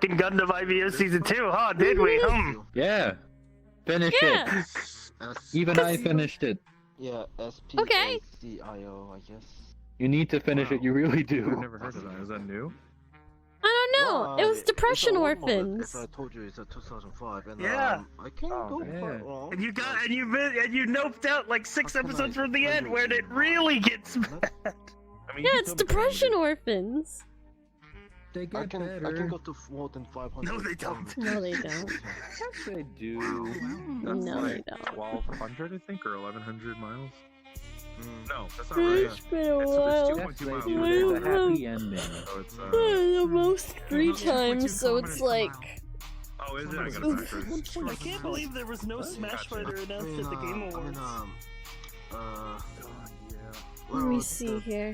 fucking Gundam IBO Season 2, huh? Did we? Yeah. Finish it. Even I finished it. Yeah, SPACIO, Okay. I guess. You need to finish it, you really do. I've never heard of that. Is that new? I don't know. It was Depression If Orphans. I told you it's a 2005, and Yeah. I can't go yeah. quite wrong. And you got and you noped out like 6 episodes from the end where it really gets bad. I mean, Yeah, you it's killed the Depression commander. Orphans. They I get can better. go to more than 500. No, they don't. No, they don't. Yes, they do. That's No, they like don't. 1,200, I think, or 1,100 miles. Mm. No, that's not right. It's been a It's while. 2.2 miles. It's a happy ending. So it's, The most 3 times, so it's like. oh, is it? I got it backwards. I can't believe there was no Smash Fighter announced at the Game Awards. Let me see here.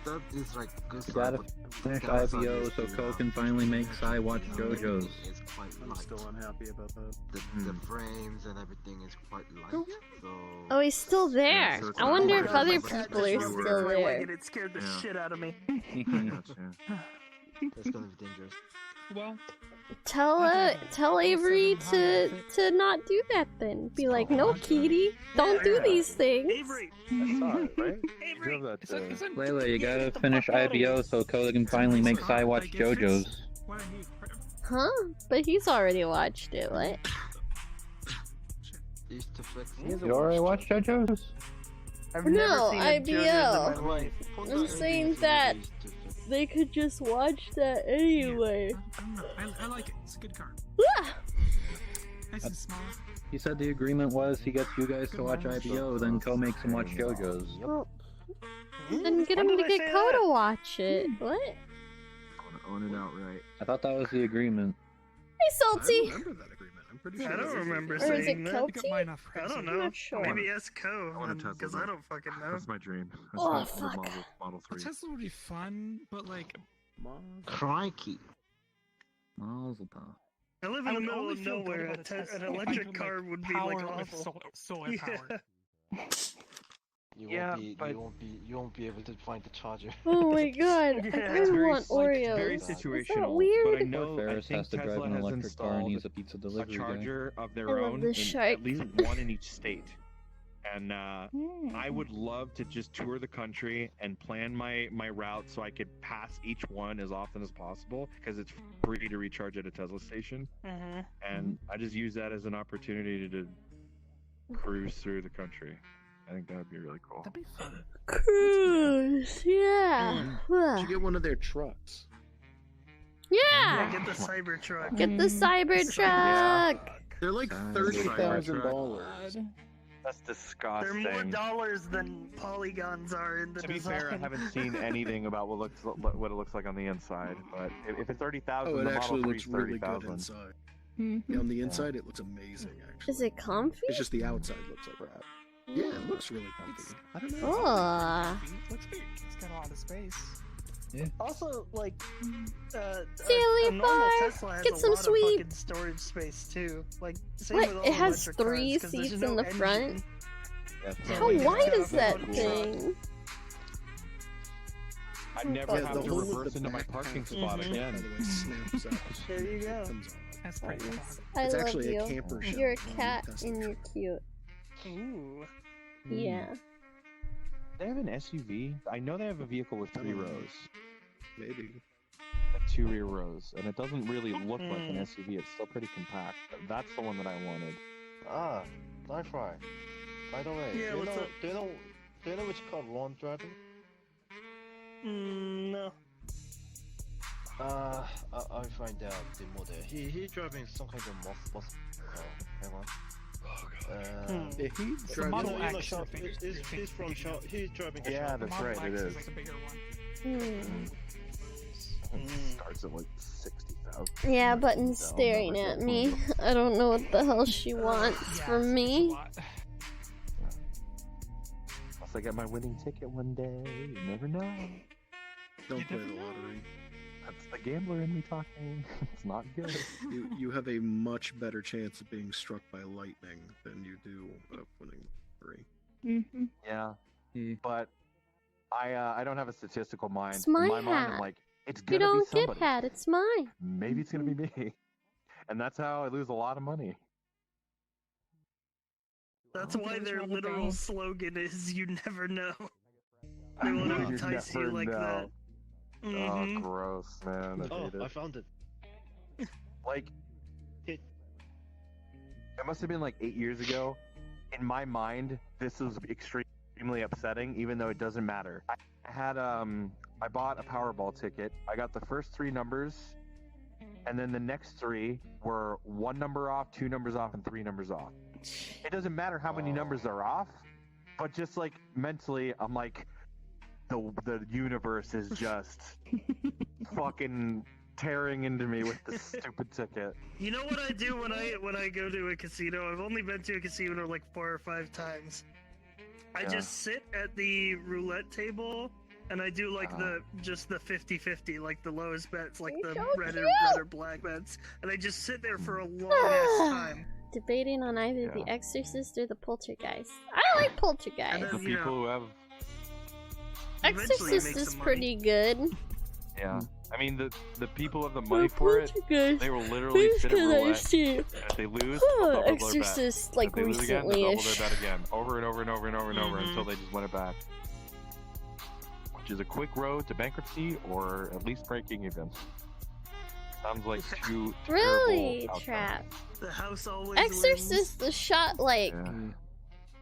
That is like good You gotta finish IBO so Ko can finally make Sai watch JoJo's. It's quite I'm light. still unhappy about that. The frames and everything is quite light. So. Oh, he's still there. so it's I not wonder like if that. other It's like people are you still were- there. It scared the Yeah. shit out of me. Gotcha. That's gonna be dangerous. Well, Tell Avery to not do that then. Be like, no, Kitty, don't do these things. Avery! I saw it, right? Avery! You have that, Layla, you gotta finish IBO so Ko can finally make Sai watch JoJo's. why he? Huh? But he's already watched it, what? Used to flex. You already watched JoJo's? I've No, never seen a JoJo's in my life. I'm saying that they could just watch that anyway. I don't know. I like it. It's a good car. Ah! Nice and small. He said the agreement was he gets you guys to watch IBO, then Ko makes him watch JoJo's. Well, then get When him did to I get say Ko that? to watch it. What? Own it outright. I thought that was the agreement. Hey, I Salty! remember that agreement. I'm pretty I sure. don't remember Or is it saying that. I got Kelty? mine off I don't Craigslist. know. Not sure. Maybe ask Ko, I want a Tesla, because I though. don't fucking know. That's my dream. Oh, That's the fuck. Model A 3. Tesla would be fun, but like, Crikey. Mazel tov. I live in I the would middle only of feel good nowhere. about a Tesla An if I electric could, car like, would be power like with awful. solar Yeah. power. Yeah, but- You won't be able to find the charger. Oh my god, Yeah, I it's kind of very, want like, Oreos. very Is that situational, weird? but I Poor know I Ferris think has to drive Tesla an has electric car and installed he's a pizza a delivery guy. charger of I their love own this in shark. at least one in each state. And I would love to just tour the country and plan my route so I could pass each one as often as possible because it's free to recharge at a Tesla station. Mhm. And I just use that as an opportunity to cruise through the country. I think that would be really cool. That'd be fun. Cruise, yeah. You should get one of their trucks. Yeah, Yeah! get the Cybertruck. Get the Cybertruck! They're like $30,000. That's They're disgusting. more dollars than polygons are in the To be design. fair, I haven't seen anything about what it looks like on the inside. But if it's 30,000, Oh, it the actually Model 3 looks is really good 30,000. inside. Yeah, on the inside, it looks amazing. Actually, Is it comfy? it's just the outside looks like crap. Yeah, it looks really comfy. I don't know. Oh. It's got a lot of space. Also, like, Silly a normal bar, Tesla has get a some lot sweet. of fucking storage space too. Like, same What? with all It has electric 3 cars, 'cause there's seats no in the engine. front? Yeah, How Yeah, wide yeah, is that yeah. thing? I'd never Yeah, have the to whole of reverse the into my back parking half, spot Mhm. by again. the way, snaps out. There you go. Comes on. That's pretty fun. I It's love actually you. a camper shell. You're a on cat Tesla and you're truck. cute. Ooh. Yeah. They have an SUV. I know they have a vehicle with 3 rows, Maybe. like 2 rear rows, and it doesn't really look like an SUV. It's still pretty compact. That's the one that I wanted. Ah, Sci-Fi. By the way, Yeah, what's up? do you know which car Ron driving? No. I'll find out the model. He driving some kind of bus car. Hang on. Yeah, he It's a drives Model it. X. I figured. He's from Shaw. He's driving. a Yeah, Shaw. that's Model right, it X is. like a bigger one. Hmm. Starts at like 60,000. Yeah, Button's staring at me. I don't know what the hell she wants Yeah, from it's a me. lot. Unless I get my winning ticket one day, you never know. Don't You play never the know. lottery. That's the gambler in me talking. It's not good. You have a much better chance of being struck by lightning than you do of winning the lottery. Yeah, Yeah. but I don't have a statistical mind. It's In my my mind, I'm hat. like, It's You gonna be don't get somebody. hat, it's mine. Maybe it's gonna be me, and that's how I lose a lot of money. That's Oh, why there's their one with literal bangs. slogan is "You never know." They want to You entice you never like know. that. Oh, Mhm. gross, man. I Oh, hate it. I found it. Like, It- it must have been like 8 years ago. In my mind, this was extremely upsetting, even though it doesn't matter. I had I bought a Powerball ticket. I got the first 3 numbers, and then the next 3 were 1 number off, 2 numbers off, and 3 numbers off. It doesn't matter how many numbers are off, but just like mentally, I'm like, the universe is just fucking tearing into me with this stupid ticket. You know what I do when I go to a casino? I've only been to a casino like 4 or 5 times. I Yeah. just sit at the roulette table and I do like Uh-huh. just the 50-50, like the lowest bets, like the So red cute. or black bets, and I just sit there for a long ass time. Debating on either The Yeah. Exorcist or the Poltergeist. I like And Poltergeist. then, The you know, people who have, eventually you Exorcist make is some money. pretty good. yeah. I mean, the people who have the money for it, Poltergeist. they will literally Please sit at can I roulette. see And if they lose, oh, they'll double their bet. Exorcist like If they lose again, they'll double recently-ish. their bet again, over and over and over and over and over Mhm. until they just win it back. Which is a quick road to bankruptcy or at least breaking even. Sounds like two Really, terrible outcomes. Trap. The house always Exorcist was shot like Yeah.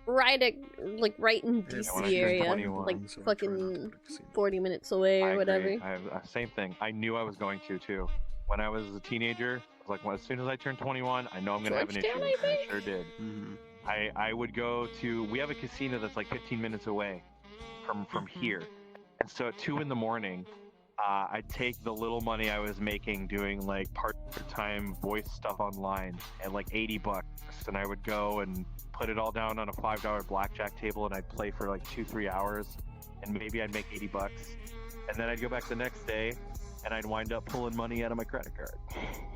right in when I DC turned area, 21, like So I try not to fucking go to casinos. 40 minutes away I or agree. whatever. I have same thing. I knew I was going to too. When I was a teenager, I was like, well, as soon as I turn 21, I know I'm gonna have an issue. Georgetown, And I I sure did. Mhm. I would go to. We have a casino that's like 15 minutes away from here, and so at 2 in the morning, I'd take the little money I was making doing like part-time voice stuff online at like $80, and I would go and put it all down on a $5 blackjack table, and I'd play for like 2-3 hours, and maybe I'd make $80, and then I'd go back the next day, and I'd wind up pulling money out of my credit card.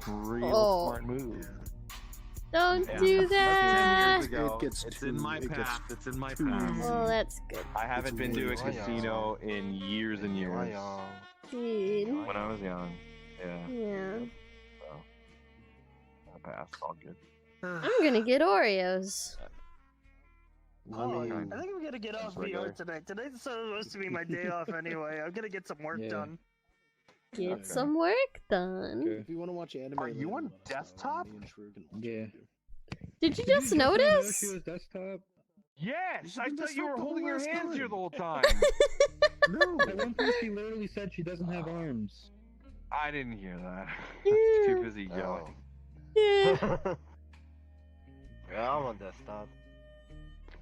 Real Oh. smart move. Don't Yeah. do 10 that. years ago. It gets It's too- in my it gets past. It's in my too past. easy. Oh, that's good, I haven't been to a It's really casino in years and years. dude. When I was young. Yeah. Yeah. So. I passed. All good. I'm gonna get Oreos. Oh, I mean, think I'm gonna get off regular. VR tonight. Tonight's supposed to be my day off anyway. I'm gonna get some work Yeah. done. Get Okay. some work done. Okay. If you want to watch anime, Are you later, on let us know. desktop? Me and Shrew can watch Yeah. it with you. Did you Did just know notice? she was desktop? Yes! She's I been thought you were desktop the holding whole your last hands here time. the whole time. No. At one point, she literally said she doesn't have arms. I didn't hear that. Too busy yelling. Yeah. Yeah, I'm on desktop.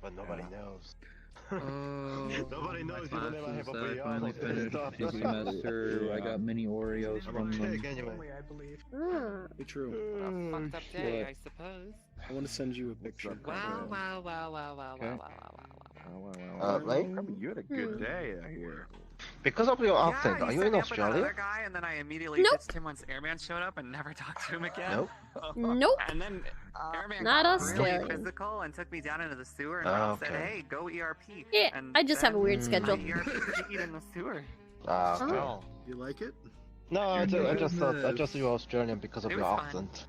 But nobody knows. Oh, Nobody my knows even if I have a classes, VR I finally on finished desktop. this semester. I got mini Oreos I'm from a them. pig anyway. I believe. Ah. Hey, True. Fucked up day, What? I suppose. I want to send you a picture. up, Wow, Yeah. wow, wow, wow, wow, Okay. wow, wow, wow, wow, wow. Right? You had a good day out here. Because of your accent, Yeah, are he you set in me up with that Australia? other guy, and then I immediately Nope. ditched him once Airman showed up and never talked to him again. Nope. Nope. And then Airman Not got Australian. really physical and took me down into the sewer and Oh, said, okay. "Hey, go ERP." Yeah, And I just have a then weird Mm. schedule. My ERP peed in the sewer. Ah, Oh. okay. Oh. You like it? No, I Your just thought goodness. you were Australian because of It your was fun. accent.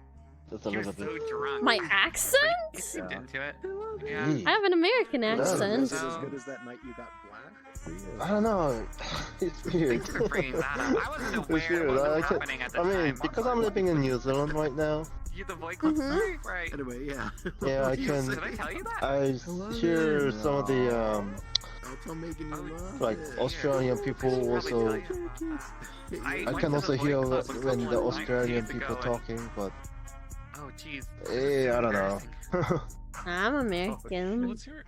That's a He was little so bit. drunk. My He accent? seemed into it. Yeah. Yeah. Mm. I have an American Yeah. accent. Is it as So- good as that night you got black? I don't know. It's weird. Thanks for bringing that up. I wasn't It's aware weird. of what I was can- happening at the I mean, time. because I'm living in New Zealand right now, You the boy club Mhm. story? Right. Anyway, yeah. Yeah, I What you can- say? Did I tell you that? I hear some of the That's how making you laugh. like Yeah. Australian people Probably also. tell you about that. I went can to also the boy hear club a when couple the of Australian nights people ago, and- talking, but Oh, jeez. I don't know. I'm American. Let's hear it.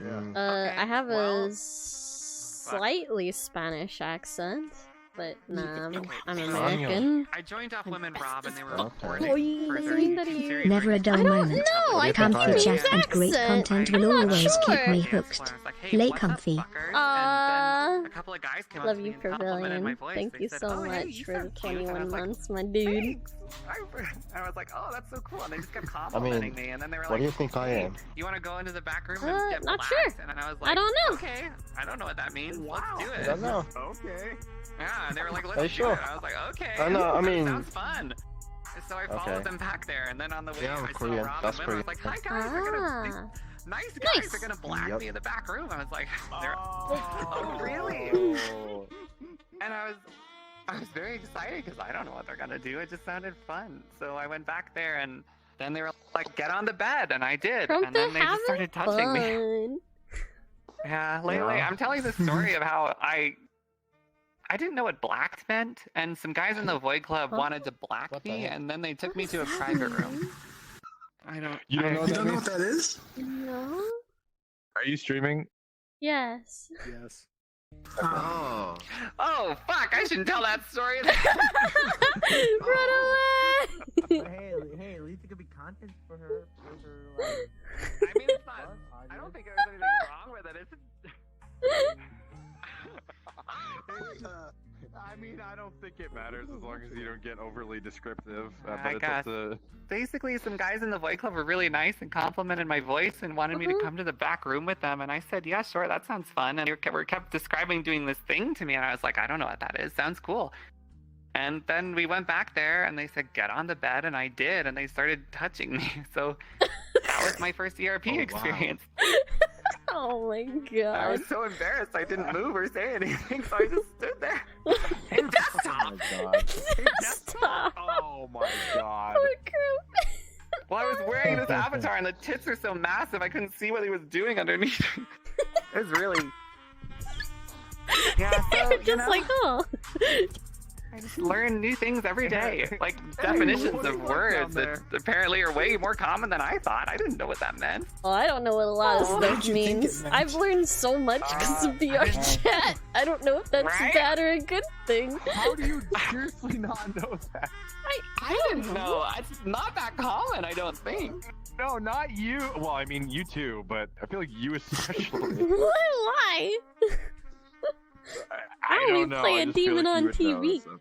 Mm. Okay, I have well- a slightly Spanish accent, but nah, I'm Okay, I'm so- American. I joined off Women Rob and they were Okay. recording for their series. Never a dull I don't moment. know. I think Comfy he chat means and great accent. content will I'm not always keep sure. me hooked. Late comfy. And then a couple of guys came up Love to me you, and complimented my Pavilion. voice. Thank They you said, so "Oh, hey, much you for the sound cute." And I 21 was like, months, my dude. "Thanks." I was like, oh, that's so cool. And they just kept complimenting me. And then they were like, What do you think I am? you want to go into the back room and get not relaxed? sure. And then I was like, I don't know. Okay, I don't know what that means. Wow. Let's do I it. don't know. Okay. Yeah, and they were like, let's Are you do sure? it. I was like, okay. I know, I that mean- sounds fun. And so I followed Okay. them back there, and then on the way Yeah, I'm I saw Korean. Rob That's and Wim. I was like, hi guys, they're gonna, these nice guys Nice. are gonna black Yep. me in the back room. I was like, they're, Oh, really? Oh. And I was very excited because I don't know what they're gonna do. It just sounded fun. So I went back there, and then they were like, get on the bed, and I did. And Crumpet then they just having started touching me. fun. Yeah, lately Yeah. I'm telling the story of how I didn't know what blacked meant, and some guys in the Void Club wanted to black What the me, heck? and then they took me to a private room. I don't. You don't know You what that don't know means? what that is? No. Are you streaming? Yes. Yes. Oh. Oh fuck! I shouldn't tell that story. Run away! hey, at least it could be content for her. I mean, it's not. I don't think there's anything wrong with it. I mean, I don't think it matters as long as you don't get overly descriptive. I But it's up to. Basically, some guys in the Void Club were really nice and complimented my voice and wanted me to come to the back room with them. And I said, yeah, sure, that sounds fun. And they were kept describing doing this thing to me. And I was like, I don't know what that is. Sounds cool. And then we went back there and they said, get on the bed. And I did. And they started touching me. So that was my first ERP experience. Oh my I god. was so embarrassed. I didn't move or say anything. So I just stood there. In desktop. Stop. Oh my god. Poor Crumpet. Well, I was wearing this avatar and the tits are so massive I couldn't see what he was doing underneath. It was really. Yeah, so, You're just like, oh. I just learn new things every day. Like definitions of words that apparently are way more common than I thought. I didn't know what that meant. Well, I don't know what a lot of What stuff did you think it means. meant? I've learned so much because of VR chat. I don't know if that's Right? bad or a good thing. How do you seriously not know that? I didn't know. It's not that common, I don't think. No, not you. Well, I mean, you too, but I feel like you especially. Why? I don't only know. play I a just feel demon like on you would know, TV. so.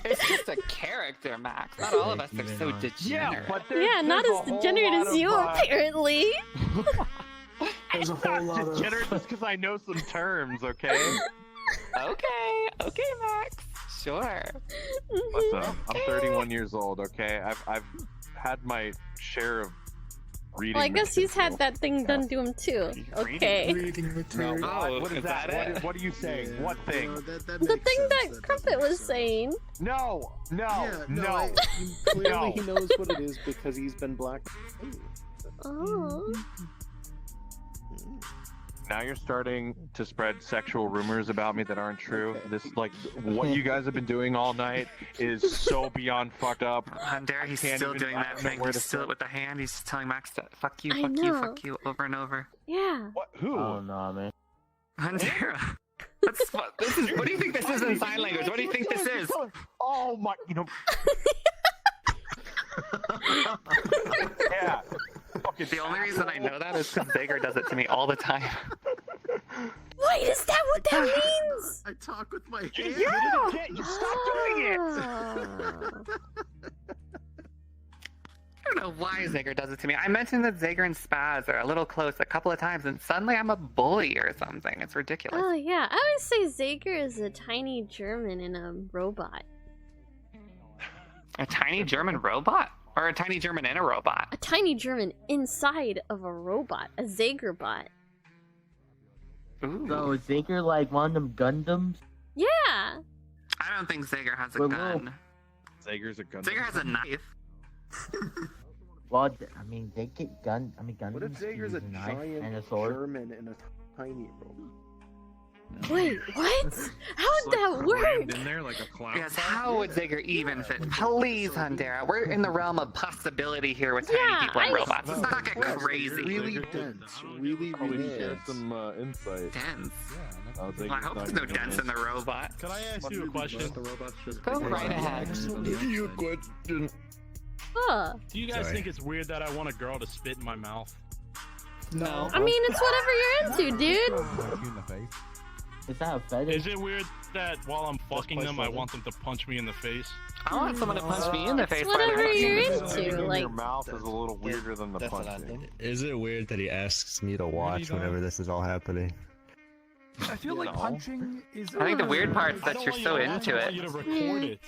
It's just a character, Max. Not all of us are so degenerate. Yeah, but Yeah, not as degenerate as you, apparently. There's a I'm whole not lot of. degenerate just because I know some terms, okay? Okay, Max. Sure. Listen, I'm 31 years old, okay? I've had my share of reading. Well, I guess he's had material. that thing done to him too. Okay. Reading No, material. Oh, what is is that? that it? What are you saying? Yeah, What thing? no, that The makes thing sense. that does Crumpet make was sense. saying. No, no, Yeah, no. Clearly No. he knows what it is because he's been black. Oh. Now you're starting to spread sexual rumors about me that aren't true. This, like, what you guys have been doing all night is so beyond fucked up. Hunter, he's can't still even- doing I that don't know thing. where He's to still start. with the hand. He's telling Max to fuck you, I fuck you, know. fuck you over and over. Yeah. What? Who? Oh no, man. Hunter, this is. What do you think this is in sign language? What do you think this is? Oh my, you know. Yeah. Okay, The only reason I know that is because Zager does it to me all the time. Wait, is that what that means? I talk with my You hands. did it again. You stop doing it. Ah. I don't know why Zager does it to me. I mentioned that Zager and Spaz are a little close a couple of times, and suddenly I'm a bully or something. It's ridiculous. Oh yeah, I always say Zager is a tiny German in a robot. A tiny German robot? Or a tiny German in a robot? A tiny German inside of a robot, a Zager bot. Ooh. So is Zager like one of them Gundams? Yeah. I don't think Zager has a Well, gun. Zager's a gun. Zager has a knife. Well, I mean, they get gun. I mean, Gundams What if Zager's use a a knife and a giant sword. German in a tiny robot? Wait, what? How would that work? in there like a clown. Yes, how would Zager even fit? Please, Hundera. We're in the realm of possibility here with Yeah, tiny people and I- robots. Let's not get crazy. Really dense. Really, really dense. some insight. Dense. Oh, Well, I hope there's no dents in the robot. Can I ask you a question? The robot's just Go right ahead. You question. Huh. Do you guys think it's weird that I want a girl to spit in my mouth? No. I mean, it's whatever you're into, dude. Is that a fetish? Is it weird that while I'm fucking them, I want them to punch me in the face? I want someone to punch me in the face. Whatever you're Anything into, in like. your mouth is a little weirder than the That's a punching. landing. Is it weird that he asks me to watch whenever this is all happening? I feel like punching is. I think the weird part is I that don't you're want so you to watch, into I it. want you to record it.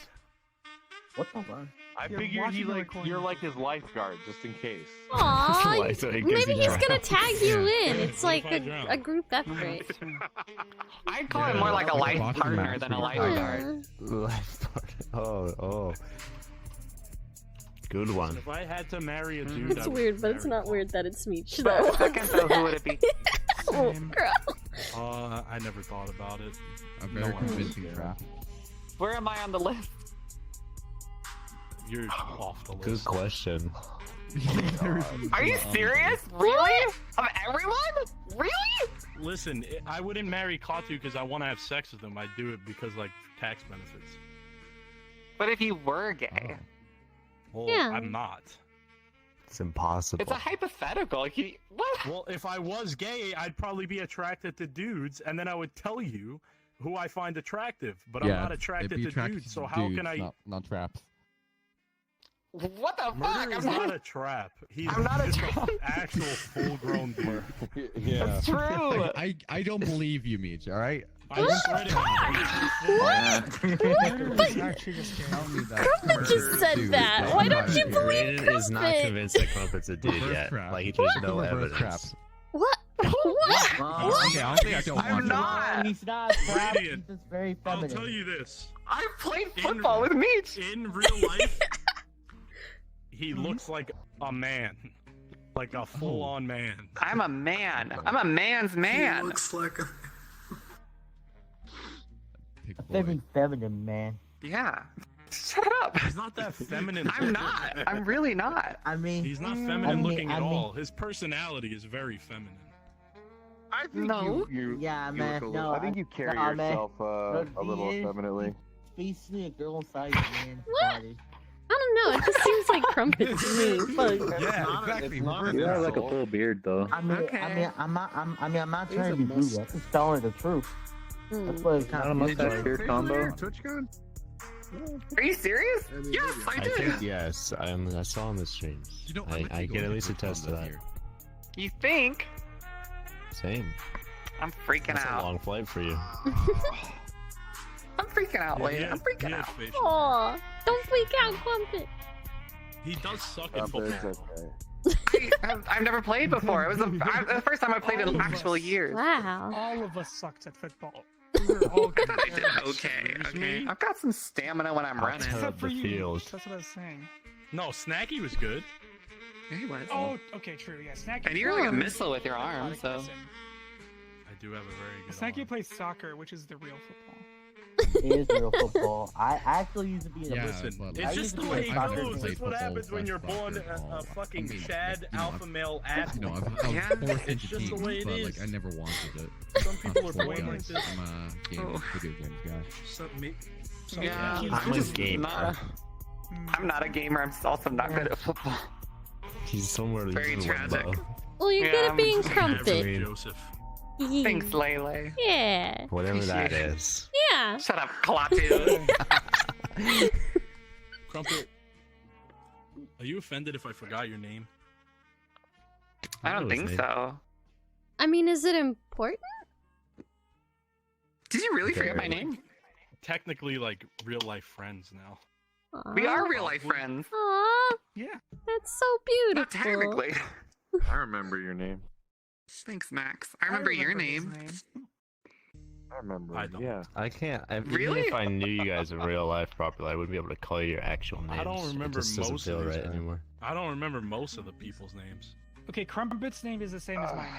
What the fuck? I You're figured watching the recording. you're like his lifeguard, just in case. Aww, Like, so it gives maybe you he's drama. gonna tag you in. It's What like if I drown? a group effort. I'd call it more like a life partner than a lifeguard. Yeah. Oh. Good one. If I had to marry a dude, It's I would weird, but it's marry not weird that it's Meech But though. second though, who would it be? Oh, girl. I never thought about it. A very convincing trap. Where am I on the list? You're off the list. Good question. Are you serious? Really? Of everyone? Really? Listen, I wouldn't marry Katu because I want to have sex with him. I'd do it because, like, tax benefits. But if you were gay, Well, Yeah. I'm not. It's impossible. it's a hypothetical. What? Well, if I was gay, I'd probably be attracted to dudes, and then I would tell you who I find attractive. But I'm not attracted to dudes, so how can I? Not traps. What the Murder fuck? is not a trap. He's I'm not a just trap. an actual full-grown dude. Yeah. That's true. I don't believe you, Meech. All right. I'm sweating. Murder is actually just Tell me that. Crumpet just said Dude, that. that's Why not don't you true. believe Raiden is not Crumpet? convinced that Crumpet's a dude Reverse yet. trap. Like, there's no Reverse evidence. trap. What? What? Okay, honestly, I don't I'm want not. He's not trapped. He's Radiant. just very I'll feminine. tell you this. I played football with Meech. In real life, he looks like a man. Like a full-on man. I'm a man. I'm a man's man. Looks like a... Big A boy. very feminine man. Yeah. Shut up. He's not that feminine. I'm not. I'm really not. I mean, He's not feminine looking I at mean- all. His personality is very feminine. I think No. you Yeah, you man, look a no, little, I think you carry nah, man. yourself a little He is- effeminately. basically a girl-sized man. What? Body. I don't know. It just seems like Crumpet to me. But Yeah, exactly. Reverse You have trap. like a full beard though. I mean, Okay. I'm not trying to be rude. I'm just telling the truth. That's what it's Not kind a of mustache beard combo. TwitchCon? Are you serious? I mean, Yes, I I did. think yes. I saw him the streams. You know, I can at least attest to that. You think? Same. I'm freaking That's a out. long flight for you. I'm freaking out, Yeah, Leia. I'm freaking he has out. facial hair. Aw, don't freak out, Crumpet. He does suck at But it's football. okay. I've never played before. It was the first time I played in actual years. Wow. All of us sucked at football. We were all good. I did okay. Okay. I've got some stamina when I'm I'll running. tell- Except for the you. field. That's what I was saying. No, Snacky was good. Yeah, he was. Oh, okay, true. Yeah, Snacky. And you're like a Hmm. missile with your arm, so. I do have a very good Snacky arm. plays soccer, which is the real football. It is real football. I actually used to be in a Yeah, Listen, but it's I just used the to way play it soccer goes. too. That's what Football happens when you're born basketball. a fucking I mean, Chad you know, alpha male You athlete. know, I was Yeah. forced into It's just the teams, way it but is. like I never wanted it. Some people are born like Unfortunately, this. I'm a game, video games guy. Yeah, I'm a just gamer. I'm not a gamer. I'm also not good at football. He's somewhere Very in tragic. limbo. Well, you're Yeah, good at I'm being just Crumpet. average. Joseph. Thanks, Lele. Yeah. Whatever that Appreciate it. is. Yeah. Shut up, Klaatu. Crumpet, are you offended if I forgot your name? I don't think so. I mean, is it important? Did you really forget my Barely. name? Technically, like real life friends now. We are real life friends. Aw, Yeah. that's so Not beautiful. technically. I remember your name. Thanks, Max. I remember your his name. I remember. I don't. Yeah. I can't. Really? Even if I knew you guys in real life properly, I wouldn't be able to call you your actual names. I don't remember It just doesn't most feel of these right guys. anymore. I don't remember most of the people's names. Okay, Crumpet's name is the same as my name.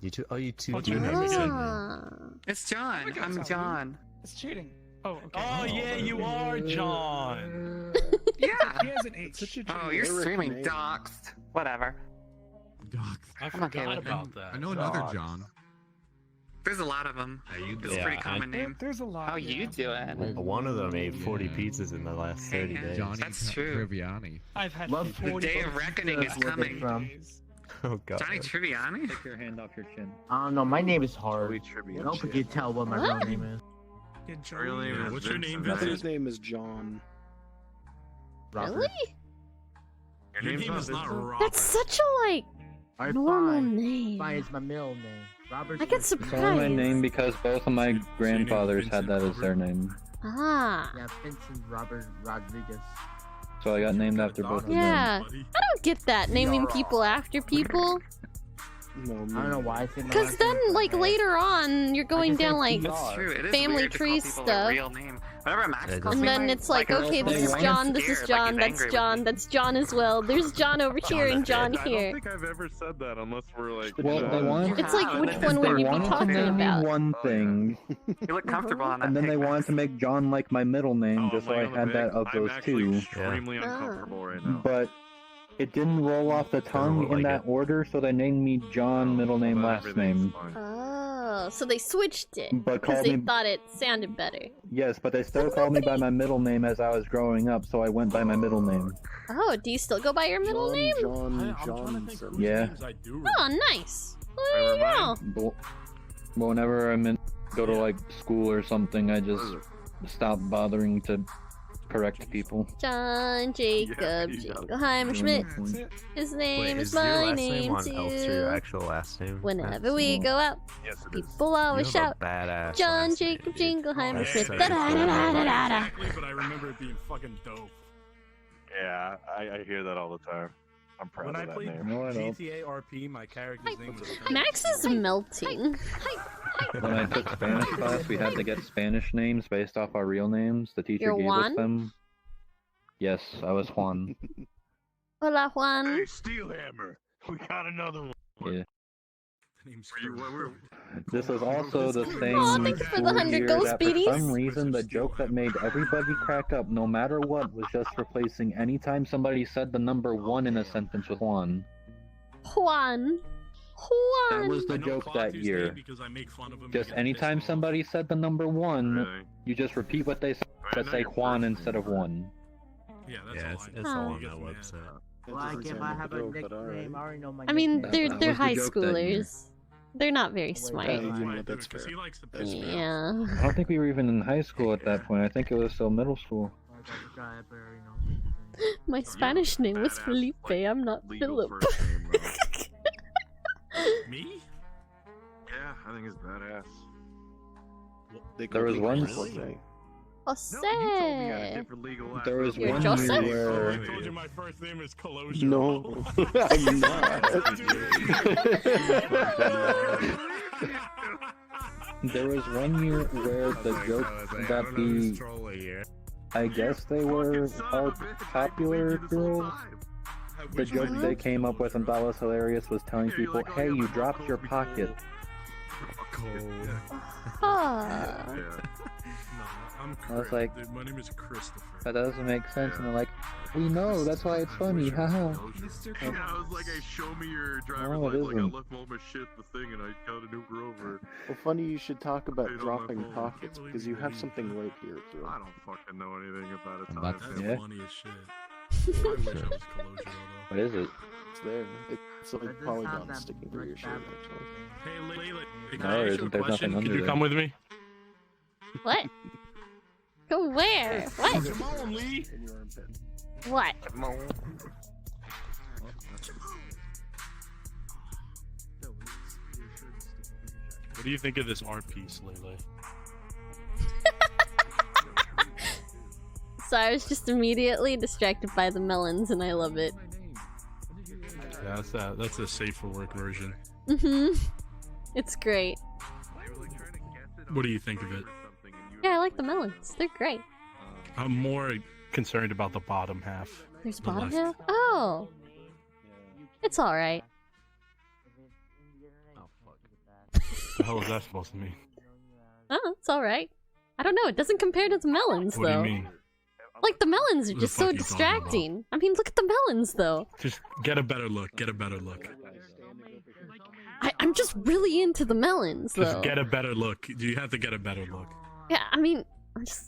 You two. Oh, you two Oh, do you have know the me. same name. Ah. It's John. Okay, I'm sounds John. It's cheating. Oh, okay. Oh yeah, you are John. Yeah. He has an H. Oh, you're generic streaming name. doxed. Whatever. I I'm okay forgot with about that. I know another John. There's a lot of them. There you It's a Yeah, pretty I- common name. There's a lot. How you doing? One of them ate 40 Yeah. pizzas in the last 30 Hey, days. Johnny That's true. Triviani. I've had Love 40 The day of reckoning is Where they coming. from? days. Oh god. Johnny Triviani? Take your hand off your chin. I don't know. My name is hard. Joey Trivia I don't think you shit. tell what my real name is. Real name is What's your name, His name is John. Robert. Really? Your name is not Robert. That's such a like Alright, normal fine. name. Fine, it's my middle name. Robert. I get It's only my surprised. name because both of my grandfathers had that as their name. Ah. Yeah, Vincent Robert Rodriguez. So I got named after both of them. Yeah. I don't get that naming people after people. No, I don't know why I say my Because last then, name. like later on, you're going just down said like PR. That's true. It is family weird to call tree people stuff. their real name. Whenever Max calls And me then my- it's like, okay, they this is want- John, this is scared, like John, he's that's angry with John, me. that's John as well. There's John over here and John I here. don't think I've ever said that unless we're like. Well, they wanted It's like, and which then one just would like you be one wanted to talking name me about? one Oh, thing, You look comfortable on that and then pic, they Max. wanted to make John like my middle name, just so I had that of those I'm actually two. extremely uncomfortable right now. But it didn't roll off the tongue look in like that it. order, so they named me John, middle name, But last everything's name. fine. Oh, so they switched it But because called they me- thought it sounded better. Yes, but they still called me by my middle name as I was growing up, so I went by my middle name. Oh, do you still go by your middle name? John I'm trying to think which Yeah. names I do Oh, nice. Well, there you go. But whenever I'm in, go to like school or something, I just stop bothering to correct people. John Jacob you got it. Jingleheimer Schmidt. His name Wait, is is your my last name name on Elster your too. actual last name? Whenever we go out, Yes, it is. people always You have shout, a badass John last Jacob name, dude. Jingleheimer That's Schmidt. so Da da da da da da da. Exactly, but I remember it being fucking dope. Yeah, I hear that all the time. I'm proud When I of that played name. No, I don't. GTA RP, my character's name was. Max is melting. When I took Spanish class, we had to get Spanish names based off our real names. The teacher You're gave Juan? us them. Yes, I was Juan. Hola, Juan. Hey, Steelhammer, we got another one. Yeah. Name's This was also the same Aw, thanks for the school 100 year gold that for speedies. some reason the joke that made everybody crack up no matter what was just replacing anytime somebody said the number 1 in a sentence with Juan. Juan. Juan. That was the I know joke that Claudius year. name because I make fun of him Just and get anytime pissed off. somebody said the number 1, Really? you just repeat what they said, but say Juan instead of 1. Yeah, that's Yeah, all I it's know. all Huh. on that website. Like if I have a nickname, I already know my I mean, nickname. they're That they're was the high joke that year. schoolers. They're not very Wait, smart. Yeah, that's you fine. know Why I what, do it, that's 'cause fair. he likes the piss me off. Yeah. I don't think we were even in high school at that point. I think it was still middle school. Like, I forgot, I already know my nickname. My Spanish name was Badass, Felipe. like, I'm not legal Philip. first name, though. Me? Yeah, I think it's badass. They There was called one- me Jose. Jose. No, you told me you had a different legal last There was name. You're one Joseph? year Oh, I where told you my first name is Colosio. No, I'm not. there was one year where the joke that the I guess they were our popular girls. The joke they came up with and thought was hilarious was telling people, "Hey, you dropped your pocket." Ah. No, I'm I was Chris. like- Dude, my name is Christopher. That doesn't make sense, and they're like, "We know, that's why it's funny, haha." Yeah, I was like, hey, show me your driver's No, it license. Like, I isn't. left all my shit at the thing and I got an Uber over. Well, funny you should talk about Paid on my dropping phone. pockets because you have something right here too. I don't fucking know anything about it. About That's Yeah. funny as shit. I wish I was Colosio though. What is it? It's there. It's like That does polygons sound that sticking through your much shirt. better. Actually. Hey, Layla, can No, I there ask you a isn't. There's question? nothing Can under you there. come with me? What? Go where? What? Come on, Lee. In your armpit. What? What do you think of this art piece, Lele? So I was just immediately distracted by the melons, and I love it. Yeah, that's a safe for work version. It's great. What do you think of it? Yeah, I like the melons. They're great. I'm more concerned about the bottom half. There's The bottom left. half? Oh. It's alright. The hell is that supposed to mean? Oh, it's alright. I don't know, it doesn't compare to the melons, What do you though. mean? Like, the melons are What the just so fuck are you talking about? distracting. I mean, look at the melons, though. Just get a better look. Get a better look. I'm just really into the melons, though. Just get a better look. You have to get a better look. Yeah, I mean, I'm just...